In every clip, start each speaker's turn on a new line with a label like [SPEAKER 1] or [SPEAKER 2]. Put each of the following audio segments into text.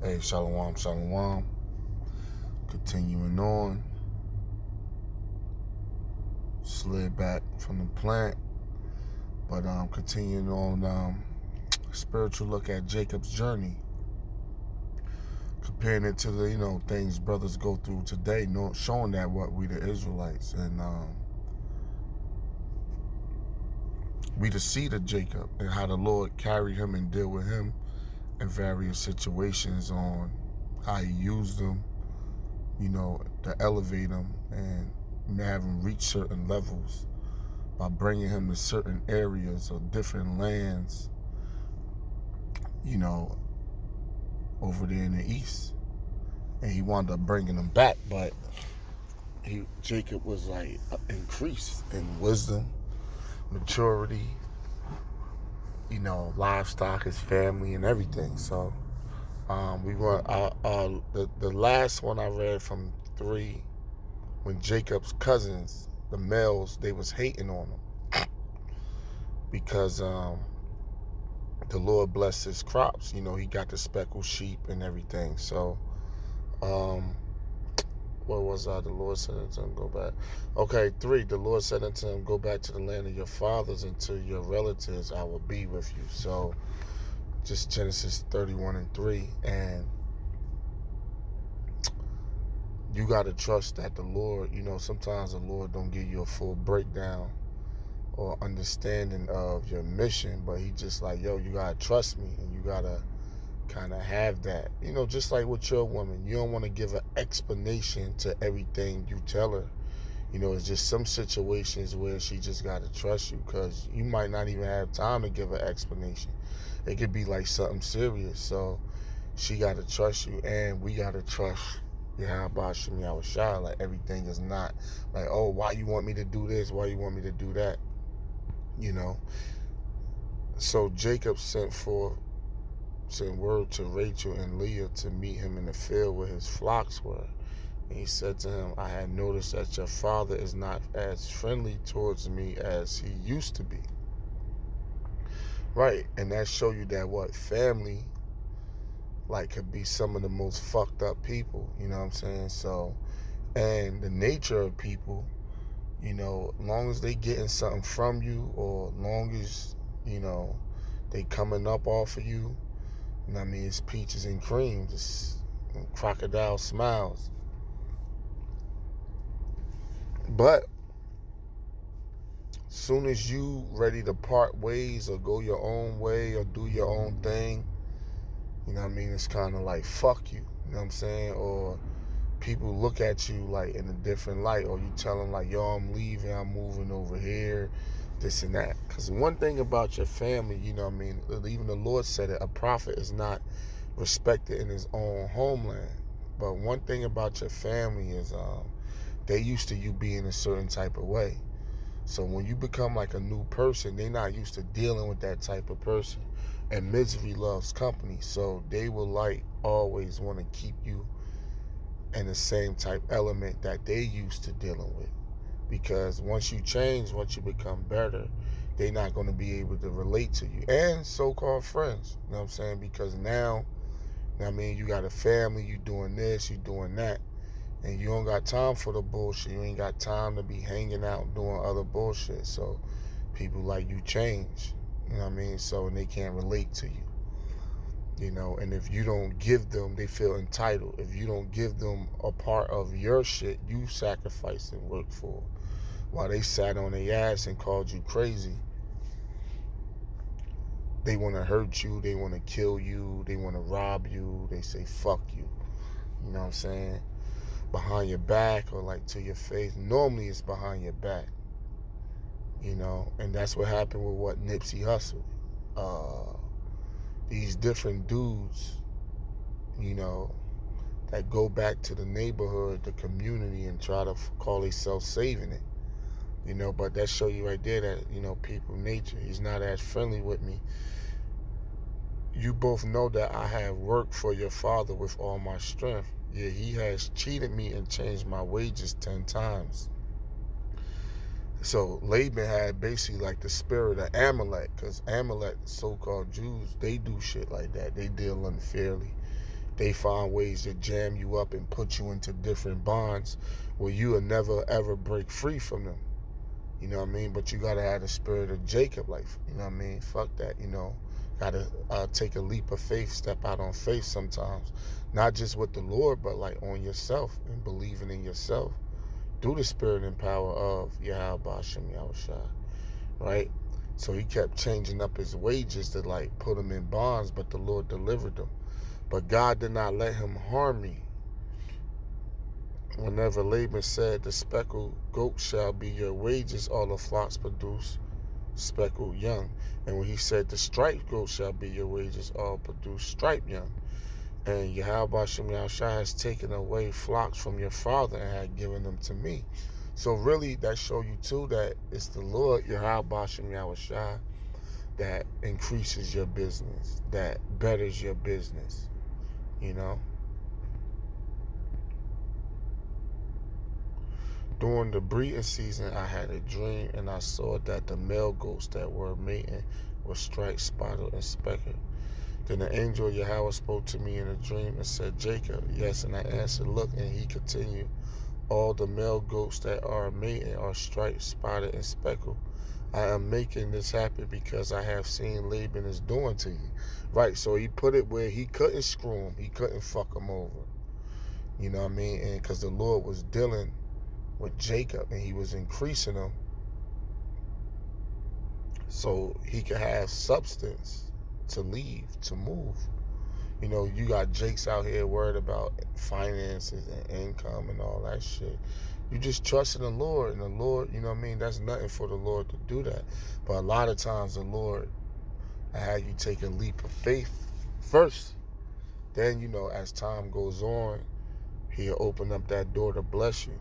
[SPEAKER 1] Hey, shalom, shalom. Continuing on. Slid back from the plant. But continuing on spiritual look at Jacob's journey. Comparing it to the, things brothers go through today, showing that what we the Israelites. And we the seed of Jacob and how the Lord carried him and deal with him in various situations on how he used them, to elevate him and have him reach certain levels by bringing him to certain areas or different lands, over there in the east. And he wound up bringing them back, but Jacob was like increased in wisdom, maturity, livestock, his family, and everything. So we want the last one I read from 3, when Jacob's cousins, the males, they was hating on him because the Lord blessed his crops. He got the speckled sheep and everything. So what was I? The Lord said unto him, go back. Okay, 3, the Lord said unto him, go back to the land of your fathers and to your relatives I will be with you. So just Genesis 31:3. And you got to trust that the Lord, sometimes the Lord don't give you a full breakdown or understanding of your mission, but he just like, yo, you got to trust me, and you got to kind of have that. Just like with your woman, you don't want to give an explanation to everything you tell her. It's just some situations where she just got to trust you, because you might not even have time to give an explanation. It could be like something serious. So she got to trust you, and we got to trust Yahweh Shem Yahushua. Like, everything is not like, oh, why you want me to do this? Why you want me to do that? So Jacob sent word to Rachel and Leah to meet him in the field where his flocks were. And he said to him, I had noticed that your father is not as friendly towards me as he used to be. Right, and that show you that what family could be some of the most fucked up people, you know what I'm saying? So, and the nature of people, long as they getting something from you, or long as, they coming up off of you, it's peaches and cream, just crocodile smiles. But soon as you ready to part ways or go your own way or do your own thing, it's kind of like, fuck you, you know what I'm saying? Or people look at you like in a different light, or you tell them like, yo, I'm leaving, I'm moving over here, this and that. Because one thing about your family, even the Lord said it, a prophet is not respected in his own homeland. But one thing about your family is they used to you being a certain type of way. So when you become like a new person, they're not used to dealing with that type of person. And misery loves company. So they will always want to keep you in the same type element that they used to dealing with. Because once you change, once you become better, they're not going to be able to relate to you. And so-called friends, you know what I'm saying? Because now, you got a family, you doing this, you doing that. And you don't got time for the bullshit. You ain't got time to be hanging out doing other bullshit. So people like you change. You know what I mean? So, and they can't relate to you. And if you don't give them, they feel entitled. If you don't give them a part of your shit you sacrificed and worked for, while they sat on their ass and called you crazy, they want to hurt you, they want to kill you, they want to rob you, they say fuck you. You know what I'm saying? Behind your back or to your face. Normally it's behind your back. And that's what happened with what Nipsey Hussle. These different dudes, that go back to the neighborhood, the community, and try to call themselves saving it. But that show you right there that, people nature. He's not as friendly with me. You both know that I have worked for your father with all my strength. Yeah, he has cheated me and changed my wages 10 times. So Laban had basically the spirit of Amalek, because Amalek, so-called Jews, they do shit like that. They deal unfairly. They find ways to jam you up and put you into different bonds where you will never ever break free from them. You know what I mean? But you gotta have the spirit of Jacob, like, you know what I mean? Fuck that, you know. Gotta take a leap of faith, step out on faith sometimes. Not just with the Lord, but like on yourself and believing in yourself through the spirit and power of Yahweh Bashem Yahushua, right? So he kept changing up his wages to like put him in bonds, but the Lord delivered him. But God did not let him harm me. Whenever Laban said, the speckled goat shall be your wages, all the flocks produce speckled young. And when he said, the striped goat shall be your wages, all produce striped young. And Yahweh Shem Yahushua has taken away flocks from your father and had given them to me. So really, that show you too that it's the Lord, Yahweh Shem Yahushua, that increases your business, that betters your business, you know. During the breeding season, I had a dream, and I saw that the male goats that were mating were striped, spotted, and speckled. Then the angel of Yahweh spoke to me in a dream and said, Jacob. Yes, and I answered, look, and he continued, all the male goats that are mating are striped, spotted, and speckled. I am making this happen because I have seen Laban is doing to you. Right, so he put it where he couldn't screw him, he couldn't fuck him over. You know what I mean? And because the Lord was dealing with Jacob and he was increasing him so he could have substance to leave, to move. You know, you got Jakes out here worried about finances and income and all that shit. You just trust in the Lord, and the Lord, you know what I mean, that's nothing for the Lord to do that. But a lot of times the Lord had you take a leap of faith first. Then, you know, as time goes on, he'll open up that door to bless you.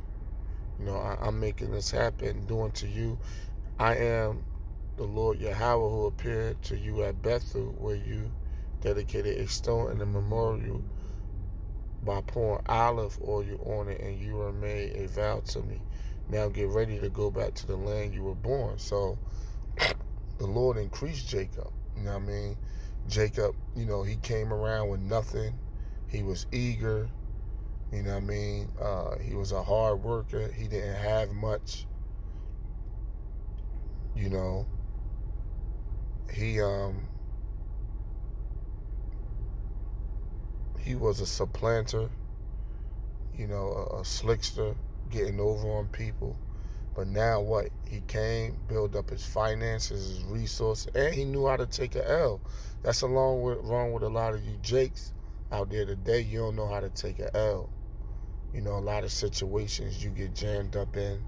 [SPEAKER 1] You know, I'm making this happen, doing to you. I am the Lord Yahweh who appeared to you at Bethel, where you dedicated a stone and a memorial by pouring olive oil on it, and you were made a vow to me. Now get ready to go back to the land you were born. So the Lord increased Jacob. You know what I mean? Jacob, you know, he came around with nothing. He was eager. You know what I mean? He was a hard worker. He didn't have much. You know, he was a supplanter, you know, a slickster, getting over on people. But now what? He came, built up his finances, his resources, and he knew how to take a L. That's wrong with a lot of you Jakes out there today. You don't know how to take a L. You know, a lot of situations you get jammed up in.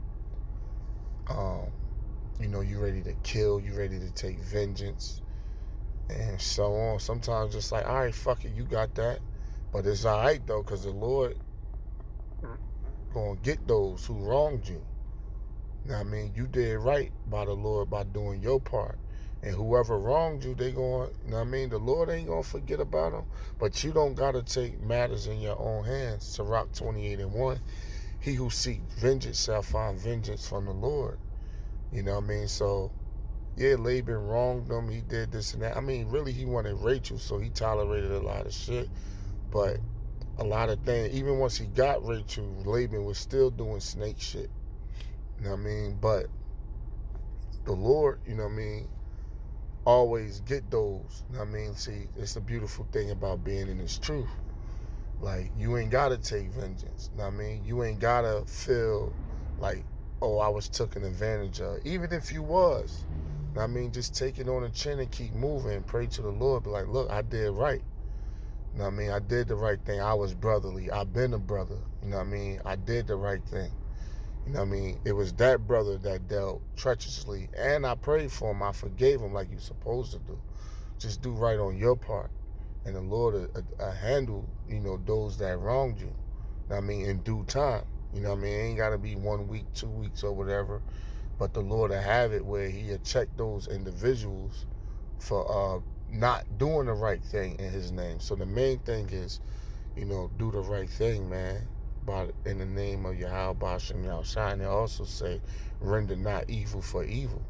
[SPEAKER 1] You know, you ready to kill, you ready to take vengeance, and so on. Sometimes it's like, all right, fuck it, you got that. But it's all right, though, because the Lord going to get those who wronged you. Now, I mean, you did right by the Lord by doing your part. And whoever wronged you, they going, you know what I mean? The Lord ain't going to forget about them. But you don't got to take matters in your own hands. Sirach 28:1. He who seeks vengeance shall find vengeance from the Lord. You know what I mean? So, yeah, Laban wronged him. He did this and that. I mean, really, he wanted Rachel, so he tolerated a lot of shit. But a lot of things, even once he got Rachel, Laban was still doing snake shit. You know what I mean? But the Lord, you know what I mean, always get those. You know what I mean? See, it's the beautiful thing about being in this truth. Like, you ain't got to take vengeance. You know what I mean? You ain't got to feel like, oh, I was taken advantage of. Even if you was. You know what I mean? Just take it on the chin and keep moving. Pray to the Lord. Be like, look, I did right. You know what I mean? I did the right thing. I was brotherly. I've been a brother. You know what I mean? I did the right thing. You know what I mean? It was that brother that dealt treacherously. And I prayed for him. I forgave him like you're supposed to do. Just do right on your part. And the Lord handle, you know, those that wronged you. You know what I mean? In due time. You know what I mean? It ain't got to be 1 week, 2 weeks, or whatever. But the Lord will have it where he'll check those individuals for not doing the right thing in his name. So the main thing is, you know, do the right thing, man. But in the name of Yahweh Bashem Yahushua. And they also say, render not evil for evil.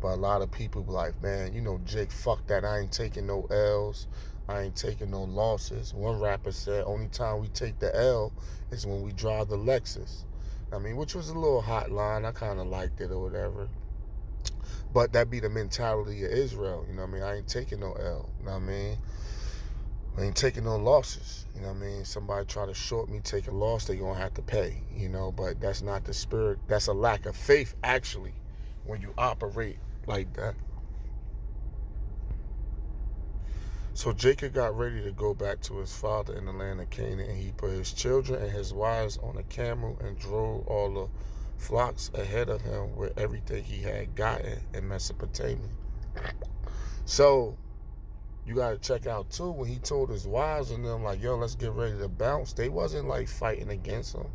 [SPEAKER 1] But a lot of people be like, man, you know, Jake, fuck that. I ain't taking no L's. I ain't taking no losses. One rapper said, only time we take the L is when we drive the Lexus. I mean, which was a little hot line. I kind of liked it or whatever. But that be the mentality of Israel. You know what I mean? I ain't taking no L. You know what I mean? I ain't taking no losses. You know what I mean? Somebody try to short me, take a loss, they gonna have to pay. You know, but that's not the spirit. That's a lack of faith, actually, when you operate like that. So Jacob got ready to go back to his father in the land of Canaan, and he put his children and his wives on a camel and drove all the flocks ahead of him with everything he had gotten in Mesopotamia. So you got to check out too, when he told his wives and them like, yo, let's get ready to bounce, they wasn't like fighting against him.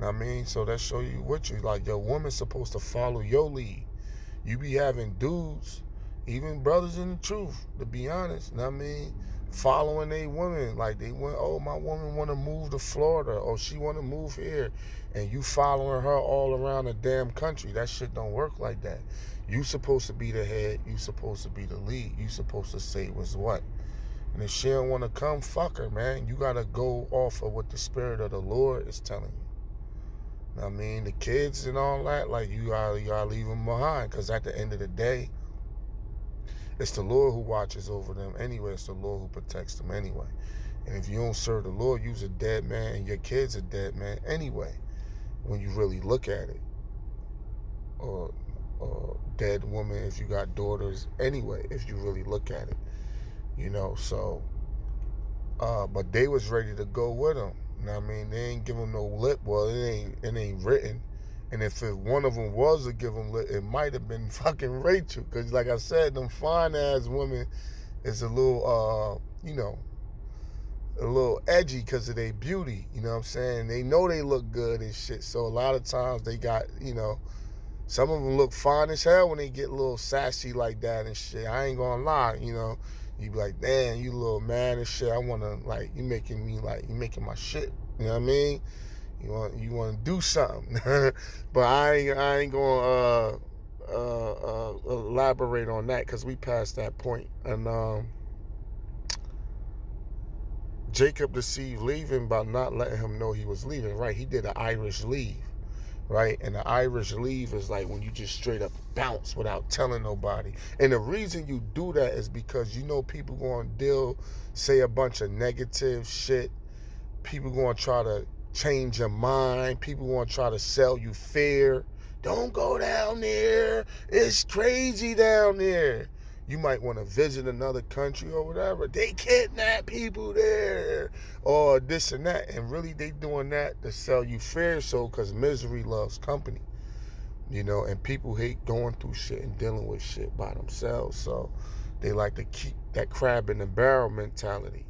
[SPEAKER 1] Know what I mean? So that show you what you like. Your woman's supposed to follow your lead. You be having dudes, even brothers in the truth, to be honest, know what I mean, following they women. Like they went, oh, my woman want to move to Florida, or she want to move here, and you following her all around the damn country. That shit don't work like that. You supposed to be the head. You supposed to be the lead. You supposed to say what's what. And if she don't want to come, fuck her, man. You got to go off of what the Spirit of the Lord is telling you. I mean, the kids and all that, like, you gotta leave them behind, because at the end of the day, it's the Lord who watches over them anyway. It's the Lord who protects them anyway. And if you don't serve the Lord, you's a dead man, and your kid's a dead man anyway, when you really look at it. Or dead woman if you got daughters anyway, if you really look at it. You know, so, but they was ready to go with him. You know what I mean? They ain't give him no lip. Well, it ain't written. And if one of them was to give him lip, it might have been fucking Rachel. Because like I said, them fine-ass women is a little, you know, a little edgy because of their beauty. You know what I'm saying? They know they look good and shit. So a lot of times they got, you know, some of them look fine as hell when they get a little sassy like that and shit. I ain't gonna lie, you know. You be like, damn, you little man and shit. I wanna, like, you making my shit. You know what I mean? You wanna do something. But I ain't gonna elaborate on that, because we passed that point. And Jacob deceived Laban by not letting him know he was leaving. Right? He did an Irish leave. Right? And the Irish leave is like when you just straight up bounce without telling nobody. And the reason you do that is because you know people going to say a bunch of negative shit. People going to try to change your mind. People going to try to sell you fear. Don't go down there. It's crazy down there. You might want to visit another country or whatever. They kidnap people there, or this and that. And really they doing that to sell you fear, so, because misery loves company. You know, and people hate going through shit and dealing with shit by themselves. So they like to keep that crab in the barrel mentality.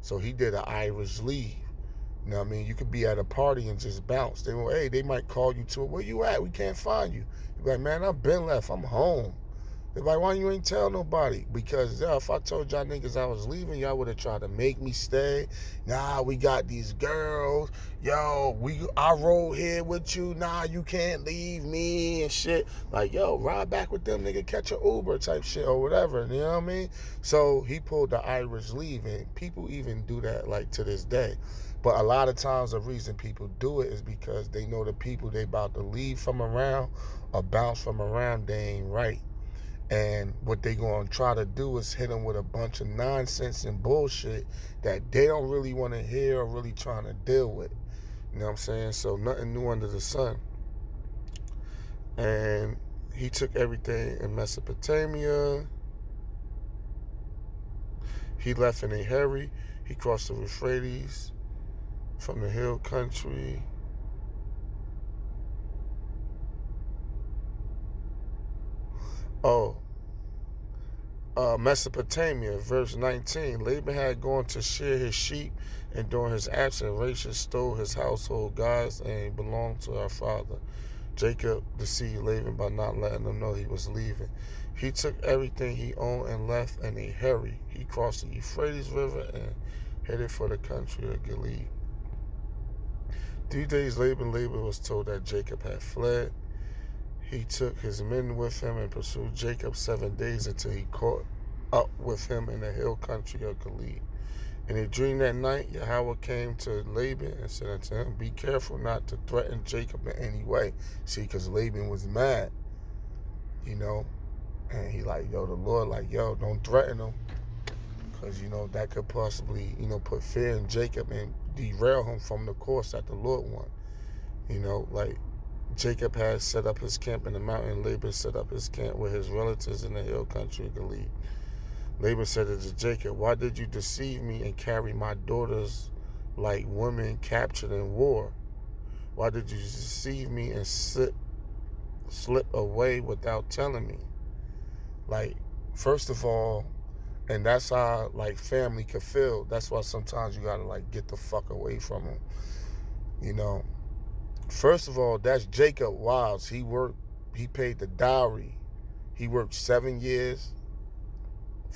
[SPEAKER 1] So he did an Irish leave. You know what I mean? You could be at a party and just bounce. They might call you to it. Where you at? We can't find you. You be like, man, I've been left. I'm home. They're like, why you ain't tell nobody? Because if I told y'all niggas I was leaving, y'all would have tried to make me stay. Nah, we got these girls. Yo, I rode here with you. Nah, you can't leave me and shit. Like, yo, ride back with them, nigga, catch an Uber type shit or whatever. You know what I mean? So he pulled the Irish leave, and people even do that like to this day. But a lot of times the reason people do it is because they know the people they about to leave from around or bounce from around, they ain't right. And what they gonna try to do is hit them with a bunch of nonsense and bullshit that they don't really want to hear or really trying to deal with. You know what I'm saying? So nothing new under the sun. And he took everything in Mesopotamia. He left in a hurry. He crossed the Euphrates from the hill country. Mesopotamia, verse 19. Laban had gone to shear his sheep, and during his absence, Rachel stole his household gods and belonged to her father. Jacob deceived Laban by not letting him know he was leaving. He took everything he owned and left in a hurry. He crossed the Euphrates River and headed for the country of Gilead. 3 days later, Laban was told that Jacob had fled. He took his men with him and pursued Jacob 7 days until he caught up with him in the hill country of Gilead. In a dream that night, Yahweh came to Laban and said unto him, be careful not to threaten Jacob in any way. See, because Laban was mad, you know, and he like, yo, the Lord like, yo, don't threaten him, because, you know, that could possibly, you know, put fear in Jacob and derail him from the course that the Lord want. You know, like Jacob had set up his camp in the mountain. Laban set up his camp with his relatives in the hill country of Gilead. Laban said to Jacob, why did you deceive me and carry my daughters like women captured in war? Why did you deceive me and slip away without telling me? Like, first of all, and that's how, like, family could feel. That's why sometimes you gotta, like, get the fuck away from them. You know, first of all, that's Jacob Wiles. He paid the dowry. He worked 7 years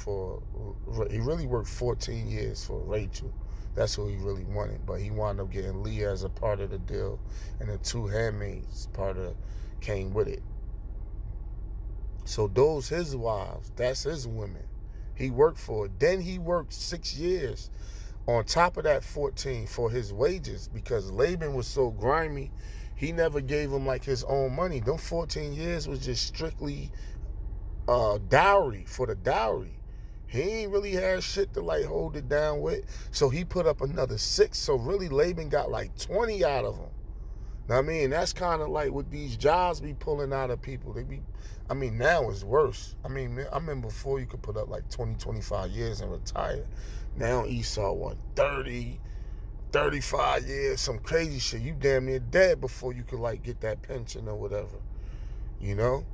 [SPEAKER 1] he really worked 14 years for Rachel. That's who he really wanted. But he wound up getting Leah as a part of the deal, and the 2 handmaids came with it. So those his wives, that's his women. He worked for it. Then he worked 6 years on top of that 14 for his wages, because Laban was so grimy, he never gave him like his own money. Them 14 years was just strictly dowry, for the dowry. He ain't really had shit to like hold it down with. So he put up another 6. So really Laban got like 20 out of him. Now, I mean, that's kind of like what these jobs be pulling out of people. I mean, now it's worse. I mean, I remember before you could put up like 20, 25 years and retire. Now Esau won 30, 35 years, some crazy shit. You damn near dead before you could like get that pension or whatever, you know?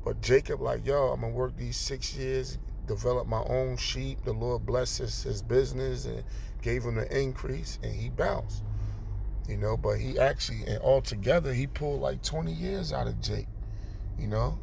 [SPEAKER 1] But Jacob like, yo, I'm gonna work these 6 years, develop my own sheep. The Lord blessed his business and gave him the increase, and he bounced. You know, but he actually, and altogether, he pulled like 20 years out of Jake, you know?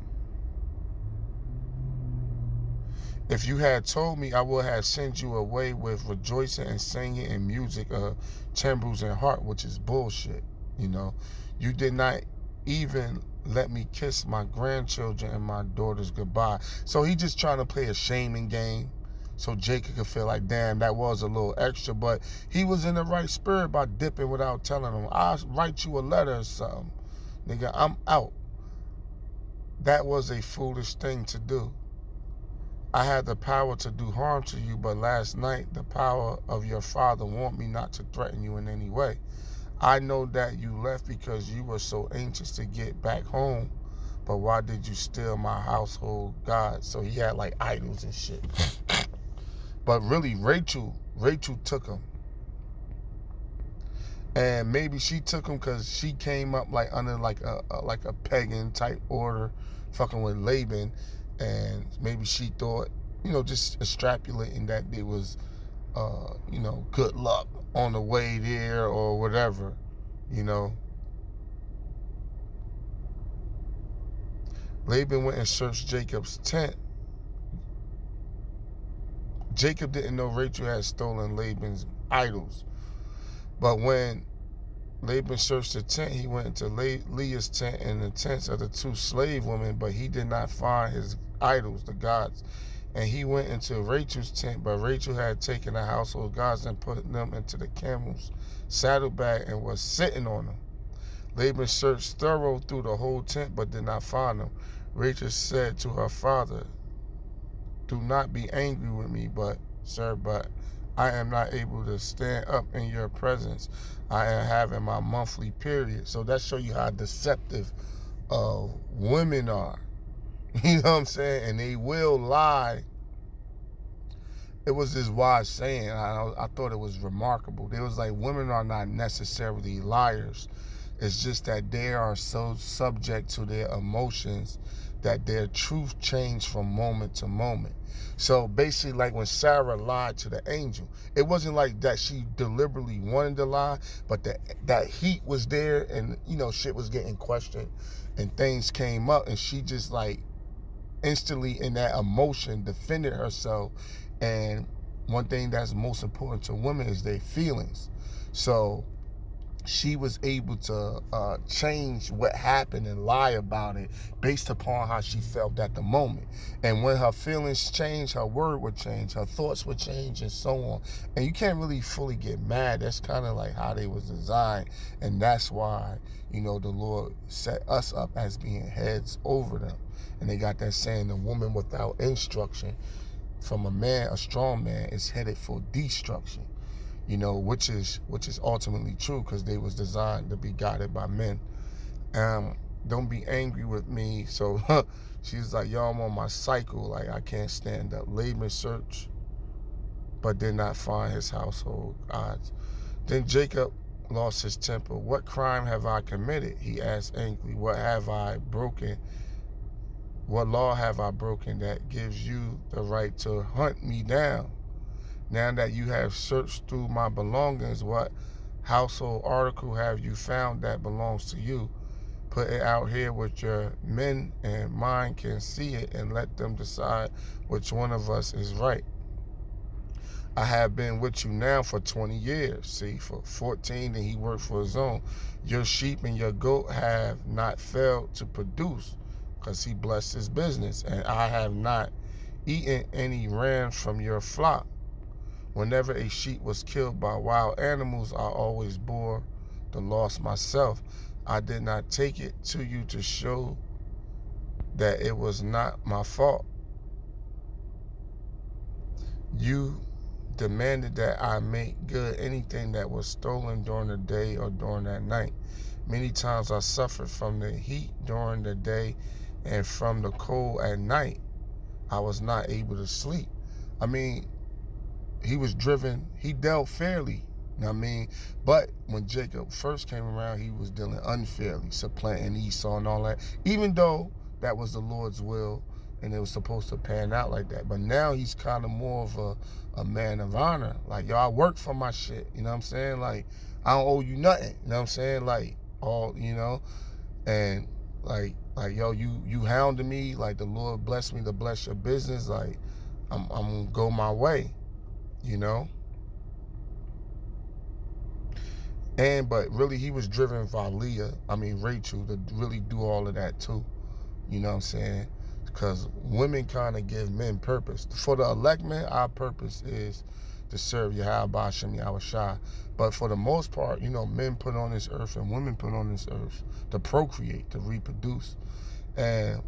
[SPEAKER 1] If you had told me, I would have sent you away with rejoicing and singing and music of timbrels and harp, which is bullshit, you know? You did not even let me kiss my grandchildren and my daughters goodbye. So he just trying to play a shaming game so Jacob could feel like, damn, that was a little extra. But he was in the right spirit by dipping without telling him, I'll write you a letter or something. Nigga, I'm out. That was a foolish thing to do. I had the power to do harm to you, but last night the power of your father warned me not to threaten you in any way. I know that you left because you were so anxious to get back home, but why did you steal my household gods? So he had like idols and shit. But really, Rachel took him. And maybe she took him because she came up like under like a pagan type order, fucking with Laban, and maybe she thought, you know, just extrapolating that it was, you know, good luck on the way there or whatever, you know. Laban went and searched Jacob's tent. Jacob didn't know Rachel had stolen Laban's idols. But when Laban searched the tent, he went into Leah's tent and the tents of the 2 slave women, but he did not find his idols, the gods. And he went into Rachel's tent, but Rachel had taken the household gods and put them into the camel's saddlebag and was sitting on them. Laban searched thorough through the whole tent, but did not find them. Rachel said to her father, do not be angry with me, but I am not able to stand up in your presence. I am having my monthly period. So that shows you how deceptive women are. You know what I'm saying? And they will lie. It was this wise saying. I thought it was remarkable. It was like, women are not necessarily liars. It's just that they are so subject to their emotions that their truth changed from moment to moment. So basically, like when Sarah lied to the angel, it wasn't like that she deliberately wanted to lie, but that heat was there, and, you know, shit was getting questioned and things came up, and she just like instantly in that emotion defended herself. And one thing that's most important to women is their feelings. So she was able to change what happened and lie about it based upon how she felt at the moment. And when her feelings change, her word would change, her thoughts would change, and so on. And you can't really fully get mad. That's kind of like how they was designed. And that's why, the Lord set us up as being heads over them. And they got that saying, the woman without instruction from a man, a strong man, is headed for destruction. Which is ultimately true, because they was designed to be guided by men. Don't be angry with me. So she's like, yo, I'm on my cycle. Like, I can't stand up. Laban searched, but did not find his household odds. Then Jacob lost his temper. What crime have I committed? He asked angrily. What have I broken? What law have I broken that gives you the right to hunt me down? Now that you have searched through my belongings, what household article have you found that belongs to you? Put it out here with your men, and mine can see it, and let them decide which one of us is right. I have been with you now for 20 years. See, for 14, and he worked for his own. Your sheep and your goat have not failed to produce, because he blessed his business, and I have not eaten any rams from your flock. Whenever a sheep was killed by wild animals, I always bore the loss myself. I did not take it to you to show that it was not my fault. You demanded that I make good anything that was stolen during the day or during that night. Many times I suffered from the heat during the day and from the cold at night. I was not able to sleep. I mean, he was driven, he dealt fairly, but when Jacob first came around, he was dealing unfairly, supplanting Esau and all that, even though that was the Lord's will and it was supposed to pan out like that. But now he's kind of more of a man of honor. Like, yo, I work for my shit, you know what I'm saying? Like, I don't owe you nothing, you know what I'm saying? Like, and like yo, you hounded me, like the Lord blessed me to bless your business, like I'm gonna go my way. But really he was driven by Rachel, to really do all of that too. You know what I'm saying? Because women kind of give men purpose. For the elect men, our purpose is to serve Yahweh Hashem Yahushua. But for the most part, men put on this earth and women put on this earth to procreate, to reproduce. And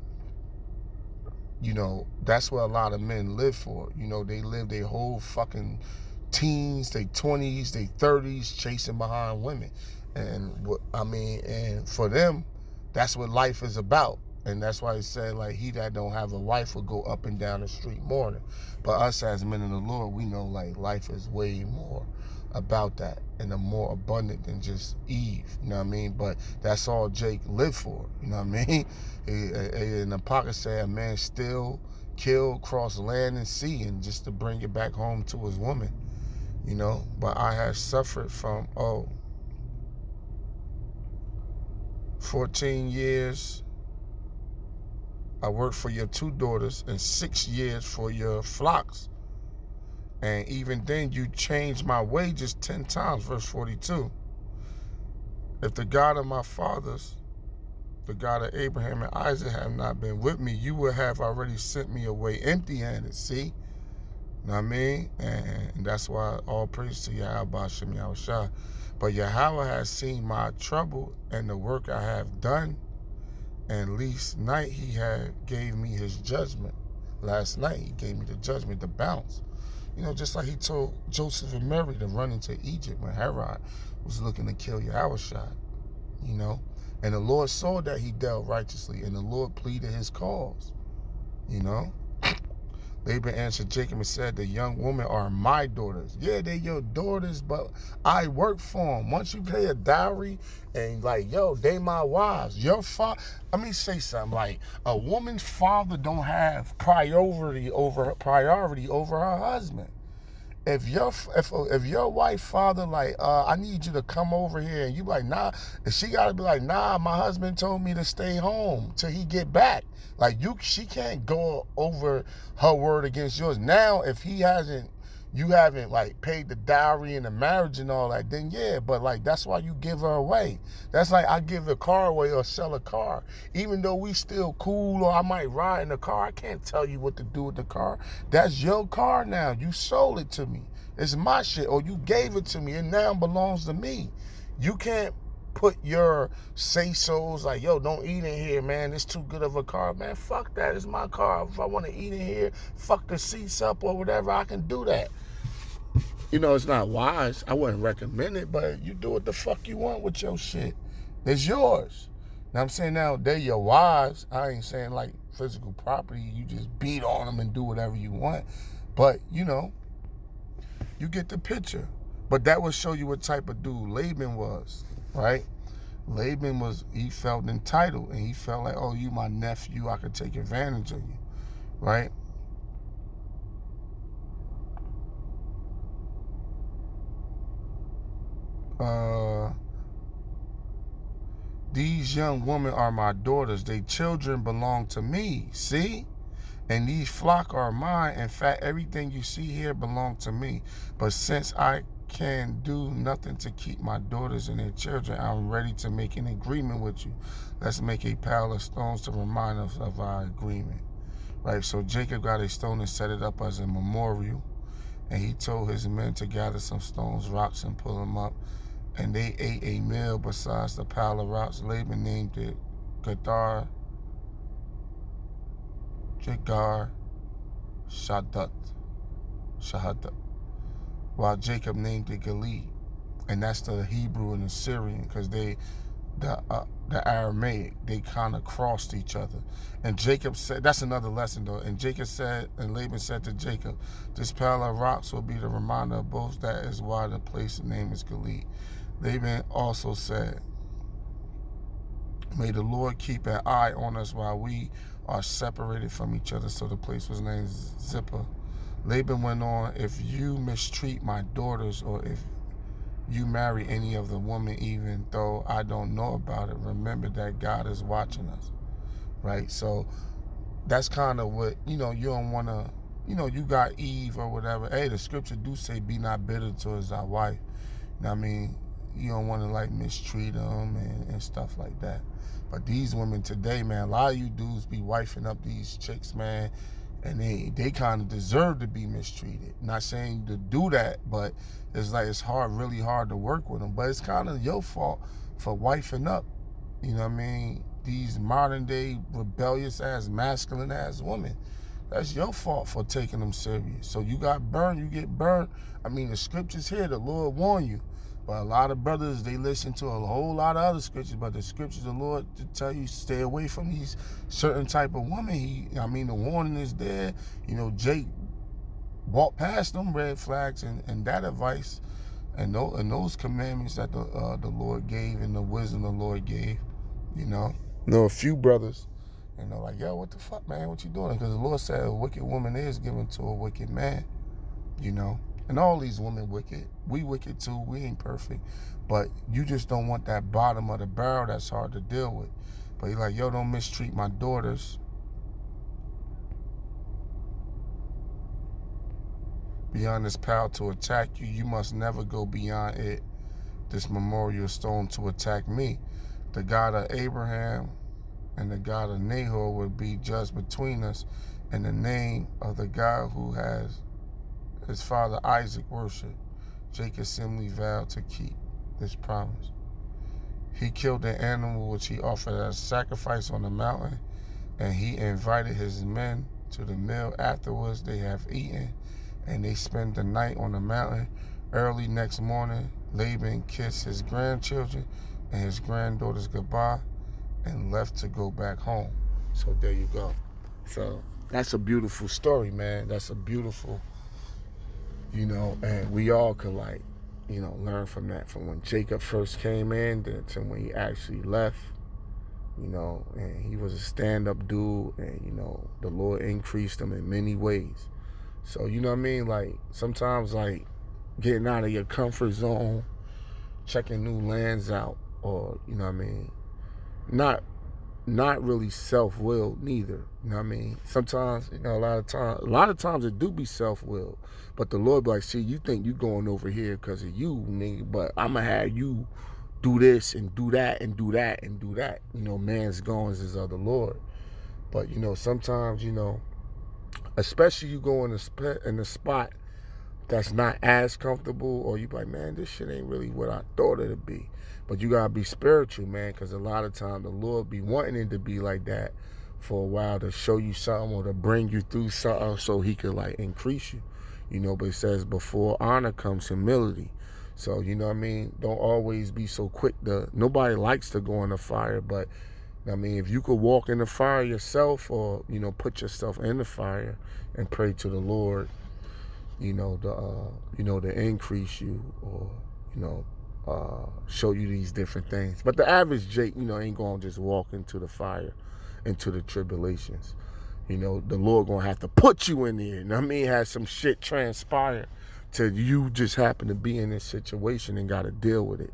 [SPEAKER 1] that's what a lot of men live for. They live their whole fucking teens, their 20s, their 30s chasing behind women. And and for them, that's what life is about. And that's why he said, like, he that don't have a wife will go up and down the street mourning. But us as men of the Lord, we know, like, life is way more about that and more abundant than just Eve, But that's all Jake lived for, And the pocket said, a man still kill, cross land and sea, and just to bring it back home to his woman, But I have suffered from, 14 years I worked for your 2 daughters and 6 years for your flocks. And even then you changed my wages 10 times, verse 42. If the God of my fathers, the God of Abraham and Isaac, have not been with me, you would have already sent me away empty-handed, see? You know what I mean? And that's why all praise to Yahweh Hashem Yahushua. But Yahweh has seen my trouble and the work I have done. And least night he had gave me his judgment. Last night he gave me the judgment to bounce. Just like he told Joseph and Mary to run into Egypt when Herod was looking to kill Yahushua. And the Lord saw that he dealt righteously, and the Lord pleaded his cause. Laban answered Jacob and said, the young women are my daughters. Yeah, they're your daughters, but I work for them. Once you pay a dowry and they my wives. Your father, let me say something, like a woman's father don't have priority over her husband. If your wife father I need you to come over here, and you like, nah, and she gotta be like, nah, my husband told me to stay home till he get back. She can't go over her word against yours. Now, if he hasn't, you haven't like paid the dowry and the marriage and all that, then yeah, but like that's why you give her away. That's like I give the car away or sell a car. Even though we still cool or I might ride in the car, I can't tell you what to do with the car. That's your car now. You sold it to me. It's my shit, or you gave it to me. It now belongs to me. You can't put your say-sos like, yo, don't eat in here, man. It's too good of a car. Man, fuck that. It's my car. If I want to eat in here, fuck the seats up or whatever, I can do that. You know, it's not wise. I wouldn't recommend it, but you do what the fuck you want with your shit. It's yours. Now I'm saying now they're your wives. I ain't saying like physical property. You just beat on them and do whatever you want. But, you know, you get the picture. But that would show you what type of dude Laban was, right? Laban he felt entitled, and he felt like, oh, you my nephew, I could take advantage of you, right? These young women are my daughters. They children belong to me, see? And these flock are mine. In fact, everything you see here belong to me. But since I can do nothing to keep my daughters and their children, I'm ready to make an agreement with you. Let's make a pile of stones to remind us of our agreement. Right? So Jacob got a stone and set it up as a memorial. And he told his men to gather some stones, rocks, and pull them up. And they ate a meal besides the pile of rocks. Laban named it Jagar Shahadat, while Jacob named it Gilead, and that's the Hebrew and the Syrian, because the Aramaic, they kind of crossed each other. And Jacob said, that's another lesson though. And Laban said to Jacob, this pile of rocks will be the reminder of both. That is why the place name is Gilead. Laban also said, may the Lord keep an eye on us while we are separated from each other. So the place was named Zippah. Laban went on, if you mistreat my daughters, or if you marry any of the women, even though I don't know about it, remember that God is watching us, right? So that's kind of what, you know, you don't want to, you know, you got Eve or whatever. Hey, the scripture do say, be not bitter towards thy wife. You know what I mean? You don't want to like mistreat them and stuff like that. But these women today, man, a lot of you dudes be wifing up these chicks, man, and they kind of deserve to be mistreated. Not saying to do that, but it's like it's really hard to work with them. But it's kind of your fault for wifing up, you know what I mean, these modern day rebellious ass, masculine ass women. That's your fault for taking them serious. So you got burned, you get burned. I mean, the scriptures here, the Lord warned you. But a lot of brothers, they listen to a whole lot of other scriptures, but the scriptures of the Lord to tell you stay away from these certain type of women. The warning is there. You know, Jake walked past them red flags and that advice and those commandments that the Lord gave and the wisdom the Lord gave. You know, a few brothers, you know, like, yo, what the fuck, man? What you doing? Because the Lord said a wicked woman is given to a wicked man, you know. And all these women wicked. We wicked too. We ain't perfect. But you just don't want that bottom of the barrel that's hard to deal with. But you're like, yo, don't mistreat my daughters. Beyond this power to attack you, you must never go beyond it, this memorial stone, to attack me. The God of Abraham and the God of Nahor will be judged between us, in the name of the God who has his father Isaac worshiped. Jacob simply vowed to keep this promise. He killed the animal which he offered as sacrifice on the mountain, and he invited his men to the meal. Afterwards they have eaten, and they spend the night on the mountain. Early next morning, Laban kissed his grandchildren and his granddaughters goodbye and left to go back home. So there you go. So that's a beautiful story, man. That's a beautiful, you know, and we all could, like, you know, learn from that, from when Jacob first came in to when he actually left, you know, and he was a stand-up dude, and, you know, the Lord increased him in many ways. So, you know what I mean? Like, sometimes, like, getting out of your comfort zone, checking new lands out, or, you know what I mean, not not really self-willed neither. You know what I mean? Sometimes, a lot of times it do be self-willed. But the Lord be like, see, you think you going over here because of you, nigga, but I'm going to have you do this and do that and do that and do that. Man's goings is of the Lord. But, sometimes, especially you go in a spot that's not as comfortable, or you be like, man, this shit ain't really what I thought it'd be. But you gotta be spiritual, man, because a lot of times the Lord be wanting it to be like that for a while, to show you something or to bring you through something so he could like increase you. But it says before honor comes humility. So, you know what I mean? Don't always be so quick nobody likes to go in the fire, but if you could walk in the fire yourself, or, put yourself in the fire and pray to the Lord, to increase you, or, show you these different things. But the average Jake, ain't going to just walk into the fire, into the tribulations. The Lord going to have to put you in there. Have some shit transpire till you just happen to be in this situation and got to deal with it.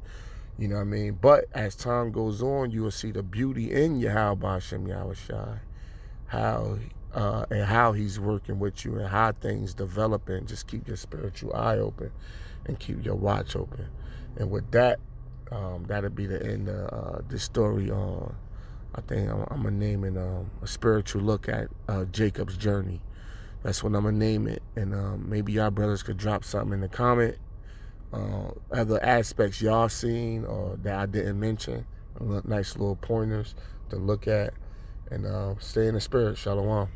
[SPEAKER 1] But as time goes on, you will see the beauty in Yahweh Hashem Yahushai, and how he's working with you and how things developing. Just keep your spiritual eye open and keep your watch open. And with that, that'll be the end of this story on, I think I'm going to name it a spiritual look at Jacob's journey. That's what I'm going to name it. And maybe y'all brothers could drop something in the comment. Other aspects y'all seen or that I didn't mention. Nice little pointers to look at. And stay in the spirit. Shalom.